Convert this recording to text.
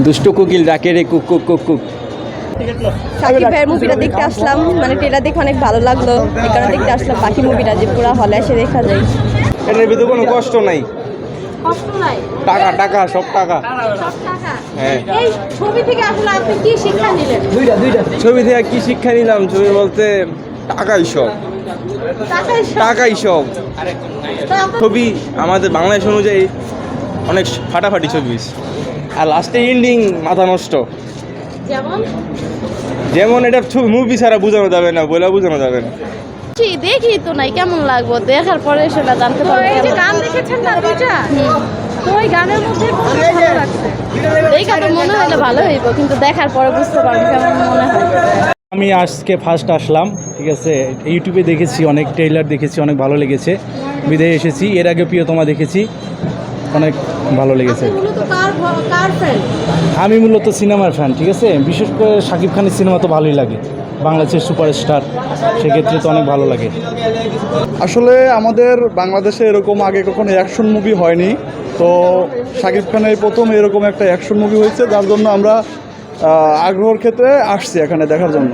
দুষ্ট কোকিল ডাকে রে কুক কুক কুক কুক। সাকিব ভাইয়ের মুভিটা দেখতে আসলাম, মানে ট্রেলার দেখে অনেক ভালো লাগলো, এই কারণে দেখতে আসলাম। বাকি মুভিটা যে পুরো হলে এসে দেখা যায়। এটার ভিতরে কোনো কষ্ট নাই, কষ্ট নাই, টাকা টাকা সব টাকা। সব টাকা। হ্যাঁ, এই ছবি থেকে আসলে আপনি কি শিক্ষা নিলেন? ছবি থেকে কি শিক্ষা নিলাম? ছবি বলতে টাকাই সব, টাকাই সব। ছবি আমাদের বাংলাদেশ অনুযায়ী অনেক ফাটাফাটি ছবি, আর লাস্টে এন্ডিং মাথা নষ্ট। যেমন যেমন এটা মুভি ছাড়া বোঝানো যাবে না, বলে বোঝানো যাবে না। দেখি তো নাই, কেমন লাগবো দেখার পরে সেটা জানতে পারবো। এই যে গান দেখেছেন না দুইটা, তো ওই গানের মধ্যে কোনটা ভালো লাগছে? দেখা তো মনে হলো ভালো হইব, কিন্তু দেখার পরে বুঝতে পারবো কেমন মনে হয়। আমি আজকে ফার্স্ট আসলাম, ঠিক আছে। ইউটিউবে দেখেছি, অনেক ট্রেইলার দেখেছি, অনেক ভালো লেগেছে, বিদায় এসেছি। এর আগে প্রিয়তমা দেখেছি, অনেক ভালো লেগেছে। আমি মূলত সিনেমার ফ্যান, ঠিক আছে। বিশেষ করে শাকিব খানের সিনেমা তো ভালোই লাগে, বাংলাদেশের সুপারস্টার, সেক্ষেত্রে তো অনেক ভালো লাগে। আসলে আমাদের বাংলাদেশে এরকম আগে কখনো অ্যাকশন মুভি হয়নি, তো শাকিব খানের প্রথম এরকম একটা অ্যাকশন মুভি হয়েছে, যার জন্য আমরা আগ্রহের ক্ষেত্রে আসছি এখানে দেখার জন্য।